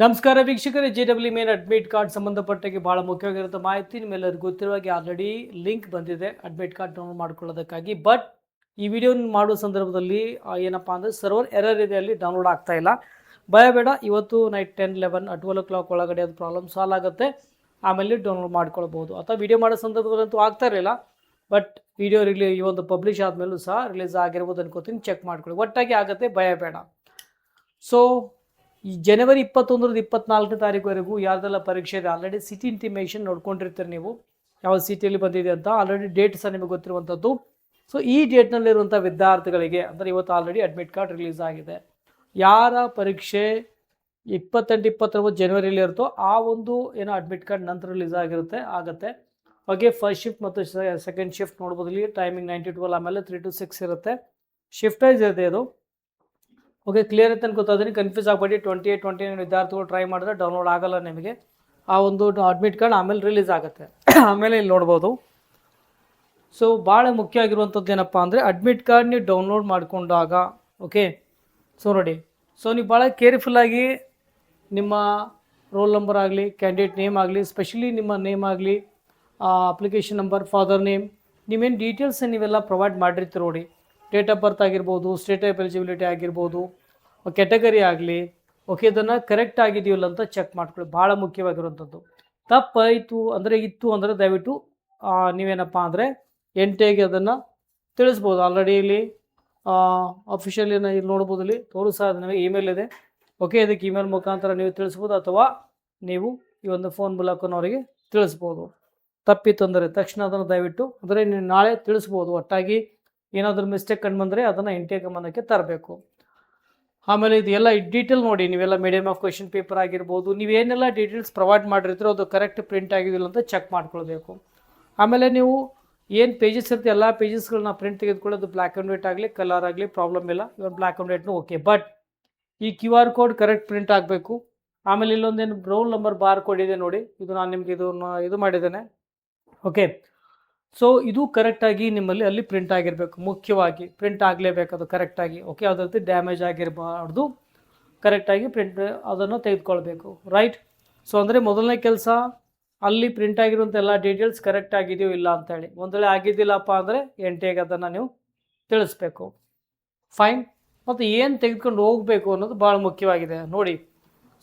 ನಮಸ್ಕಾರ ವೀಕ್ಷಕರೇ, JEE main admit card ಸಂಬಂಧಪಟ್ಟಾಗಿ ಭಾಳ ಮುಖ್ಯವಾಗಿರುವಂಥ ಮಾಹಿತಿ ನಿಮ್ಮೆಲ್ಲರಿಗೂ ಗೊತ್ತಿರುವಾಗೆ ಆಲ್ರೆಡಿ ಲಿಂಕ್ ಬಂದಿದೆ ಅಡ್ಮಿಟ್ ಕಾರ್ಡ್ ಡೌನ್ಲೋಡ್ ಮಾಡ್ಕೊಳ್ಳೋದಕ್ಕಾಗಿ. ಬಟ್ ಈ ವಿಡಿಯೋ ಮಾಡುವ ಸಂದರ್ಭದಲ್ಲಿ ಏನಪ್ಪ ಅಂದರೆ ಸರ್ವರ್ ಎರರ್ ಇದೆ, ಅಲ್ಲಿ ಡೌನ್ಲೋಡ್ ಆಗ್ತಾ ಇಲ್ಲ. ಭಯಬೇಡ, ಇವತ್ತು ನೈಟ್ 10-11 12 o'clock ಒಳಗಡೆ ಅದು ಪ್ರಾಬ್ಲಮ್ ಸಾಲ್ವ್ ಆಗುತ್ತೆ. ಆಮೇಲೆ ಡೌನ್ಲೋಡ್ ಮಾಡ್ಕೊಳ್ಬೋದು. ಅಥವಾ ವಿಡಿಯೋ ಮಾಡೋ ಸಂದರ್ಭದಲ್ಲಂತೂ ಆಗ್ತಾ ಇರಲಿಲ್ಲ, ಬಟ್ ವಿಡಿಯೋ ಈ ಒಂದು ಪಬ್ಲಿಷ್ ಆದಮೇಲೂ ಸಹ ರಿಲೀಸ್ ಆಗಿರ್ಬೋದು ಅನ್ಕೋತೀನಿ. ಚೆಕ್ ಮಾಡ್ಕೊಳ್ಳಿ, ಒಟ್ಟಾಗಿ ಆಗುತ್ತೆ, ಭಯಬೇಡ. ಸೊ ಈ ಜನವರಿ 21ರಿಂದ 24ನೇ ತಾರೀಕುವರೆಗೂ ಯಾರ್ದೆಲ್ಲ ಪರೀಕ್ಷೆ ಇದೆ ಆಲ್ರೆಡಿ ಸಿಟಿ ಇಂಟಿಮೇಷನ್ ನೋಡ್ಕೊಂಡಿರ್ತೀರಿ ನೀವು, ಯಾವ ಸಿಟಿಯಲ್ಲಿ ಬಂದಿದೆ ಅಂತ ಆಲ್ರೆಡಿ ಡೇಟ್ ಸಹ ನಿಮಗೆ ಗೊತ್ತಿರುವಂಥದ್ದು. ಸೊ ಈ ಡೇಟ್ನಲ್ಲಿರುವಂಥ ವಿದ್ಯಾರ್ಥಿಗಳಿಗೆ ಅಂದರೆ ಇವತ್ತು ಆಲ್ರೆಡಿ ಅಡ್ಮಿಟ್ ಕಾರ್ಡ್ ರಿಲೀಸ್ ಆಗಿದೆ. ಯಾರ ಪರೀಕ್ಷೆ 28-29 ಜನವರಿಯಲ್ಲಿ ಇರುತ್ತೋ ಆ ಒಂದು ಏನೋ ಅಡ್ಮಿಟ್ ಕಾರ್ಡ್ ನಂತರ ರಿಲೀಸ್ ಆಗುತ್ತೆ. ಹಾಗೆ ಫಸ್ಟ್ ಶಿಫ್ಟ್ ಮತ್ತು ಸೆಕೆಂಡ್ ಶಿಫ್ಟ್ ನೋಡ್ಬೋದು. ಇಲ್ಲಿ ಟೈಮಿಂಗ್ 9 to 12, ಆಮೇಲೆ 3 to 6 ಇರುತ್ತೆ. ಶಿಫ್ಟ್ ವೈಸ್ ಇದೆ ಅದು. ಓಕೆ, ಕ್ಲಿಯರ್ ಅಂತ ಅನ್ಕೋತೀನಿ, ಕನ್ಫ್ಯೂಸ್ ಆಗಬೇಡಿ. 28-29 ವಿದ್ಯಾರ್ಥಿಗಳು ಟ್ರೈ ಮಾಡಿದ್ರೆ ಡೌನ್ಲೋಡ್ ಆಗಲ್ಲ ನಿಮಗೆ ಆ ಒಂದು ಅಡ್ಮಿಟ್ ಕಾರ್ಡ್, ಆಮೇಲೆ ರಿಲೀಸ್ ಆಗುತ್ತೆ. ಆಮೇಲೆ ಇಲ್ಲಿ ನೋಡ್ಬೋದು. ಸೊ ಭಾಳ ಮುಖ್ಯ ಆಗಿರುವಂಥದ್ದು ಏನಪ್ಪ ಅಂದರೆ ಅಡ್ಮಿಟ್ ಕಾರ್ಡ್ ನೀವು ಡೌನ್ಲೋಡ್ ಮಾಡಿಕೊಂಡಾಗ, ಓಕೆ, ಸೊ ನೋಡಿ, ಸೊ ನೀವು ಭಾಳ ಕೇರ್ಫುಲ್ಲಾಗಿ ನಿಮ್ಮ ರೋಲ್ ನಂಬರ್ ಆಗಲಿ, ಕ್ಯಾಂಡಿಡೇಟ್ ನೇಮ್ ಆಗಲಿ, ಸ್ಪೆಷಲಿ ನಿಮ್ಮ ನೇಮ್ ಆಗಲಿ, ಅಪ್ಲಿಕೇಶನ್ ನಂಬರ್, ಫಾದರ್ ನೇಮ್, ನೀವೇನು ಡೀಟೇಲ್ಸ್ ನೀವೆಲ್ಲ ಪ್ರೊವೈಡ್ ಮಾಡಿರ್ತೀರಿ ನೋಡಿ, ಡೇಟ್ ಆಫ್ ಬರ್ತ್ ಆಗಿರ್ಬೋದು, ಸ್ಟೇಟ್ ಆಫ್ ಎಲಿಜಿಬಿಲಿಟಿ ಆಗಿರ್ಬೋದು, ಕ್ಯಾಟಗರಿ ಆಗಲಿ, ಓಕೆ, ಇದನ್ನು ಕರೆಕ್ಟ್ ಆಗಿದೆಯಲ್ಲ ಅಂತ ಚೆಕ್ ಮಾಡ್ಕೊಳ್ಳಿ. ಭಾಳ ಮುಖ್ಯವಾಗಿರುವಂಥದ್ದು. ತಪ್ಪಾಯಿತು ಅಂದರೆ ದಯವಿಟ್ಟು ನೀವೇನಪ್ಪ ಅಂದರೆ ಎಂಟೆಗೆ ಅದನ್ನು ತಿಳಿಸ್ಬೋದು. ಆಲ್ರೆಡಿ ಇಲ್ಲಿ ಅಫಿಷಿಯಲಿ ಇಲ್ಲಿ ನೋಡ್ಬೋದು, ಇಲ್ಲಿ ತೋರಿಸೋದು ನಿಮಗೆ ಇಮೇಲ್ ಇದೆ. ಓಕೆ, ಇದಕ್ಕೆ ಇಮೇಲ್ ಮುಖಾಂತರ ನೀವು ತಿಳಿಸ್ಬೋದು, ಅಥವಾ ನೀವು ಈ ಒಂದು ಫೋನ್ ಮೂಲಕನವರಿಗೆ ತಿಳಿಸ್ಬೋದು. ತಪ್ಪಿತ್ತು ಅಂದರೆ ತಕ್ಷಣ ಅದನ್ನು ದಯವಿಟ್ಟು ಅಂದರೆ ನೀವು ನಾಳೆ ತಿಳಿಸ್ಬೋದು. ಒಟ್ಟಾಗಿ ಏನಾದರೂ ಮಿಸ್ಟೇಕ್ ಕಂಡು ಬಂದರೆ ಅದನ್ನು ಇಂಟೇ ಗಮನಕ್ಕೆ ತರಬೇಕು. ಆಮೇಲೆ ಇದು ಎಲ್ಲ ಡೀಟೇಲ್ ನೋಡಿ, ನೀವೆಲ್ಲ ಮೀಡಿಯಮ್ ಆಫ್ ಕ್ವೆಶನ್ ಪೇಪರ್ ಆಗಿರ್ಬೋದು, ನೀವೇನೆಲ್ಲ ಡೀಟೇಲ್ಸ್ ಪ್ರೊವೈಡ್ ಮಾಡಿರ್ತೀರೋ ಅದು ಕರೆಕ್ಟ್ ಪ್ರಿಂಟ್ ಆಗಿದಿಲ್ಲ ಅಂತ ಚೆಕ್ ಮಾಡ್ಕೊಳ್ಬೇಕು. ಆಮೇಲೆ ನೀವು ಏನು ಪೇಜಸ್ ಇರುತ್ತೆ ಎಲ್ಲ ಪೇಜಸ್ಗಳನ್ನ ಪ್ರಿಂಟ್ ತೆಗೆದುಕೊಳ್ಳೋದು ಬ್ಲ್ಯಾಕ್ ಆ್ಯಂಡ್ ವೈಟ್ ಆಗಲಿ, ಕಲರ್ ಆಗಲಿ, ಪ್ರಾಬ್ಲಮ್ ಇಲ್ಲ. ಇವನ್ ಬ್ಲ್ಯಾಕ್ ಆ್ಯಂಡ್ ವೈಟ್ನು ಓಕೆ, ಬಟ್ ಈ QR ಕೋಡ್ ಕರೆಕ್ಟ್ ಪ್ರಿಂಟ್ ಆಗಬೇಕು. ಆಮೇಲೆ ಇಲ್ಲೊಂದೇನು ರೋಲ್ ನಂಬರ್ ಬಾರ್ ಕೋಡ್ ಇದೆ ನೋಡಿ, ಇದು ನಾನು ನಿಮಗೆ ಇದು ಮಾಡಿದ್ದೇನೆ. ಓಕೆ, ಸೊ ಇದು ಕರೆಕ್ಟಾಗಿ ನಿಮ್ಮಲ್ಲಿ ಅಲ್ಲಿ ಪ್ರಿಂಟ್ ಆಗಿರಬೇಕು. ಮುಖ್ಯವಾಗಿ ಪ್ರಿಂಟ್ ಆಗಲೇಬೇಕು ಅದು ಕರೆಕ್ಟಾಗಿ. ಓಕೆ, ಯಾವುದೇ ರೀತಿ ಡ್ಯಾಮೇಜ್ ಆಗಿರಬಾರ್ದು, ಕರೆಕ್ಟಾಗಿ ಪ್ರಿಂಟ್ ಅದನ್ನು ತೆಗೆದುಕೊಳ್ಬೇಕು. ರೈಟ್. ಸೊ ಅಂದರೆ ಮೊದಲನೇ ಕೆಲಸ ಅಲ್ಲಿ ಪ್ರಿಂಟ್ ಆಗಿರುವಂಥ ಎಲ್ಲ ಡೀಟೇಲ್ಸ್ ಕರೆಕ್ಟ್ ಆಗಿದೆಯೋ ಇಲ್ಲ ಅಂತೇಳಿ. ಒಂದು ವೇಳೆ ಆಗಿದ್ದಿಲ್ಲಪ್ಪ ಅಂದರೆ ಎಂಟೆಗೆ ಅದನ್ನು ನೀವು ತಿಳಿಸ್ಬೇಕು. ಫೈನ್. ಮತ್ತು ಏನು ತೆಗೆದುಕೊಂಡು ಹೋಗಬೇಕು ಅನ್ನೋದು ಭಾಳ ಮುಖ್ಯವಾಗಿದೆ ನೋಡಿ.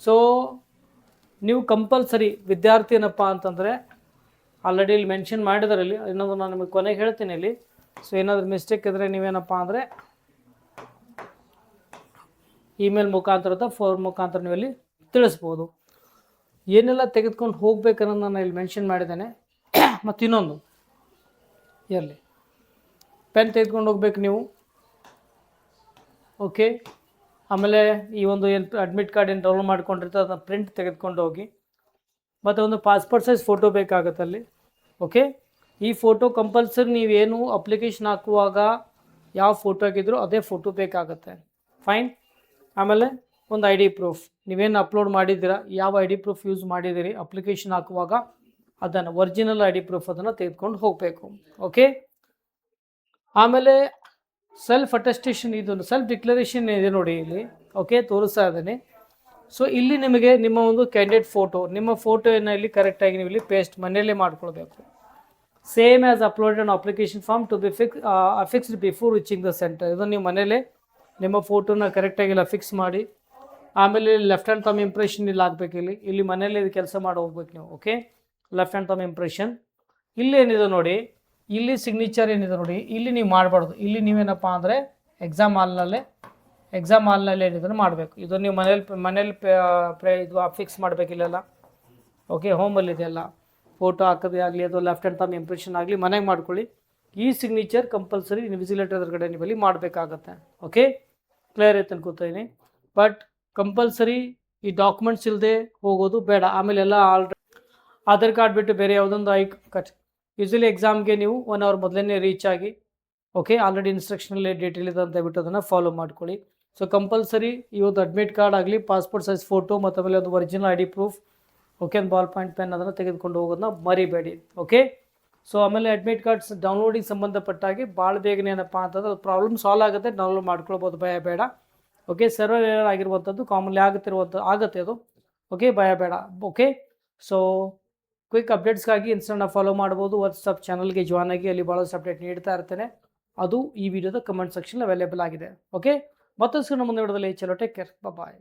ಸೊ ನೀವು ಕಂಪಲ್ಸರಿ ವಿದ್ಯಾರ್ಥಿ ಏನಪ್ಪ ಅಂತಂದರೆ ಆಲ್ರೆಡಿ ಇಲ್ಲಿ ಮೆನ್ಷನ್ ಮಾಡಿದಾರೆ. ಇಲ್ಲಿ ಇನ್ನೊಂದು ನಾನು ನಿಮಗೆ ಕೊನೆಗೆ ಹೇಳ್ತೀನಿ ಇಲ್ಲಿ. ಸೊ ಏನಾದರೂ ಮಿಸ್ಟೇಕ್ ಇದ್ದರೆ ನೀವೇನಪ್ಪ ಅಂದರೆ ಇಮೇಲ್ ಮುಖಾಂತರ ಅಥವಾ ಫೋನ್ ಮುಖಾಂತರ ನೀವು ಇಲ್ಲಿ ತಿಳಿಸ್ಬೋದು. ಏನೆಲ್ಲ ತೆಗೆದುಕೊಂಡು ಹೋಗ್ಬೇಕನ್ನೋದು ನಾನು ಇಲ್ಲಿ ಮೆನ್ಷನ್ ಮಾಡಿದ್ದೇನೆ. ಮತ್ತು ಇನ್ನೊಂದು ಇರಲಿ, ಪೆನ್ ತೆಗೆದುಕೊಂಡು ಹೋಗ್ಬೇಕು ನೀವು. ಓಕೆ, ಆಮೇಲೆ ಈ ಒಂದು ಏನು ಅಡ್ಮಿಟ್ ಕಾರ್ಡ್ ಏನು ಡೌನ್ಲೋಡ್ ಮಾಡ್ಕೊಂಡಿರ್ತಾರೆ ಅದನ್ನು ಪ್ರಿಂಟ್ ತೆಗೆದುಕೊಂಡು ಹೋಗಿ. ಮತ್ತು ಒಂದು ಪಾಸ್ಪೋರ್ಟ್ ಸೈಜ್ ಫೋಟೋ ಬೇಕಾಗುತ್ತೆ ಅಲ್ಲಿ. ಓಕೆ, ಈ ಫೋಟೋ ಕಂಪಲ್ಸರಿ ನೀವೇನು ಅಪ್ಲಿಕೇಶನ್ ಹಾಕುವಾಗ ಯಾವ ಫೋಟೋ ಹಾಕಿದ್ರು ಅದೇ ಫೋಟೋ ಬೇಕಾಗುತ್ತೆ. ಫೈನ್. ಆಮೇಲೆ ಒಂದು ID ಪ್ರೂಫ್, ನೀವೇನು ಅಪ್ಲೋಡ್ ಮಾಡಿದ್ದೀರಾ, ಯಾವ ID ಪ್ರೂಫ್ ಯೂಸ್ ಮಾಡಿದ್ದೀರಿ ಅಪ್ಲಿಕೇಶನ್ ಹಾಕುವಾಗ ಅದನ್ನು ಒರಿಜಿನಲ್ ID ಪ್ರೂಫ್ ಅದನ್ನು ತೆಗೆದುಕೊಂಡು ಹೋಗಬೇಕು. ಓಕೆ, ಆಮೇಲೆ ಸೆಲ್ಫ್ ಅಟೆಸ್ಟೇಷನ್, ಇದೊಂದು ಸೆಲ್ಫ್ ಡಿಕ್ಲರೇಷನ್ ಇದೆ ನೋಡಿ ಇಲ್ಲಿ. ಓಕೆ, ತೋರಿಸ್ತಾ ಇದ್ದೀನಿ. ಸೊ ಇಲ್ಲಿ ನಿಮಗೆ ನಿಮ್ಮ ಒಂದು ಕ್ಯಾಂಡಿಡೇಟ್ ಫೋಟೋ, ನಿಮ್ಮ ಫೋಟೋಯನ್ನು ಇಲ್ಲಿ ಕರೆಕ್ಟಾಗಿ ನೀವು ಇಲ್ಲಿ ಪೇಸ್ಟ್ ಮನೆಯಲ್ಲೇ ಮಾಡ್ಕೊಳ್ಬೇಕು. Same as uploaded on application form to be fixed before reaching the centre. ಇದನ್ನು ನೀವು ಮನೇಲೇ ನಿಮ್ಮ ಫೋಟೋನ ಕರೆಕ್ಟಾಗಿ ಇಲ್ಲ ಫಿಕ್ಸ್ ಮಾಡಿ, ಆಮೇಲೆ ಲೆಫ್ಟ್ ಹ್ಯಾಂಡ್ ತಮ್ಮ ಇಂಪ್ರೆಷನ್ ಇಲ್ಲಿ ಆಗಬೇಕು. ಇಲ್ಲಿ ಮನೇಲಿ ಇದು ಕೆಲಸ ಮಾಡಿ ಹೋಗ್ಬೇಕು ನೀವು. ಓಕೆ, ಲೆಫ್ಟ್ ಹ್ಯಾಂಡ್ ತಮ್ಮ ಇಂಪ್ರೆಷನ್ ಇಲ್ಲಿ ಏನಿದೆ ನೋಡಿ, ಇಲ್ಲಿ ಸಿಗ್ನೇಚರ್ ಏನಿದೆ ನೋಡಿ, ಇಲ್ಲಿ ನೀವು ಮಾಡಬಾರ್ದು. ಇಲ್ಲಿ ನೀವೇನಪ್ಪ ಅಂದರೆ ಎಕ್ಸಾಮ್ ಹಾಲ್ನಲ್ಲೇ ಏನಿದೆ ಮಾಡಬೇಕು. ಇದು ನೀವು ಮನೇಲಿ ಇದು ಫಿಕ್ಸ್ ಮಾಡಬೇಕು ಇಲ್ಲೆಲ್ಲ. ಓಕೆ, ಹೋಮಲ್ಲಿ ಇದೆಲ್ಲ ಫೋಟೋ ಹಾಕೋದೇ ಆಗಲಿ, ಅದು ಲೆಫ್ಟ್ ಹ್ಯಾಂಡ್ ತಮ್ಮ ಇಂಪ್ರೆಷನ್ ಆಗಲಿ ಮನೆಗೆ ಮಾಡ್ಕೊಳ್ಳಿ. ಈ ಸಿಗ್ನೇಚರ್ ಕಂಪಲ್ಸರಿ ಇನ್ವಿಜಿಲೇಟರ್ ಎದುರುಗಡೆ ನೀವಲ್ಲಿ ಮಾಡಬೇಕಾಗತ್ತೆ. ಓಕೆ, ಕ್ಲಿಯರ್ ಐತೆ ಅನ್ಕೋತೀನಿ. ಬಟ್ ಕಂಪಲ್ಸರಿ ಈ ಡಾಕ್ಯುಮೆಂಟ್ಸ್ ಇಲ್ಲದೆ ಹೋಗೋದು ಬೇಡ. ಆಮೇಲೆ ಎಲ್ಲ ಆಲ್ರೆಡಿ ಆಧಾರ್ ಕಾರ್ಡ್ ಬಿಟ್ಟು ಬೇರೆ ಯಾವುದೊಂದು ಯೂಶಲಿ ಎಕ್ಸಾಮ್ಗೆ ನೀವು 1 hour ಮೊದಲೇ ರೀಚ್ ಆಗಿ, ಓಕೆ, ಆಲ್ರೆಡಿ ಇನ್ಸ್ಟ್ರಕ್ಷನಲ್ಲಿ ಡೀಟೇಲ್ ಇದೆ ಅಂತ ಬಿಟ್ಟು ಅದನ್ನು ಫಾಲೋ ಮಾಡ್ಕೊಳ್ಳಿ. ಸೊ ಕಂಪಲ್ಸರಿ ಇವತ್ತು ಅಡ್ಮಿಟ್ ಕಾರ್ಡ್ ಆಗಲಿ, ಪಾಸ್ಪೋರ್ಟ್ ಸೈಜ್ ಫೋಟೋ, ಮತ್ತು ಆಮೇಲೆ ಒಂದು ಒರಿಜಿನಲ್ ID ಪ್ರೂಫ್, ಓಕೆ, ಒಂದು ಬಾಲ್ ಪಾಯಿಂಟ್ ಪೆನ್ ಅದನ್ನು ತೆಗೆದುಕೊಂಡು ಹೋಗೋದನ್ನ ಮರಿಬೇಡಿ. ಓಕೆ, ಸೊ ಆಮೇಲೆ ಅಡ್ಮಿಟ್ ಕಾರ್ಡ್ಸ್ ಡೌನ್ಲೋಡಿಗೆ ಸಂಬಂಧಪಟ್ಟಾಗಿ ಭಾಳ ಬೇಗನೆ ಏನಪ್ಪ ಅಂತಂದ್ರೆ ಅದು ಪ್ರಾಬ್ಲಮ್ ಸಾಲ್ವ್ ಆಗುತ್ತೆ, ಡೌನ್ಲೋಡ್ ಮಾಡ್ಕೊಳ್ಬೋದು, ಭಯ ಬೇಡ. ಓಕೆ, ಸರ್ವರ್ ಏರರ್ ಆಗಿರುವಂಥದ್ದು ಕಾಮನ್ಲಿ ಆಗುತ್ತೆ ಅದು. ಓಕೆ, ಭಯ ಬೇಡ. ಓಕೆ, ಸೊ ಕ್ವಿಕ್ ಅಪ್ಡೇಟ್ಸ್ಗಾಗಿ ಇನ್ಸ್ಟಾನ ಫಾಲೋ ಮಾಡ್ಬೋದು. ವಾಟ್ಸಪ್ ಚಾನಲ್ಗೆ ಜಾಯ್ನ್ ಆಗಿ, ಅಲ್ಲಿ ಭಾಳಷ್ಟು ಅಪ್ಡೇಟ್ ನೀಡ್ತಾ ಇರ್ತೇನೆ. ಅದು ಈ ವಿಡಿಯೋದ ಕಮೆಂಟ್ ಸೆಕ್ಷನ್ ಅವೈಲೇಬಲ್ ಆಗಿದೆ. ಓಕೆ, ಮತ್ತಷ್ಟು ನಮ್ಮ ಮುಂದೆ ವಿಡಿಯೋದಲ್ಲಿ. ಚಲೋ, ಟೇಕ್ ಕೇರ್, ಬಾಯ್.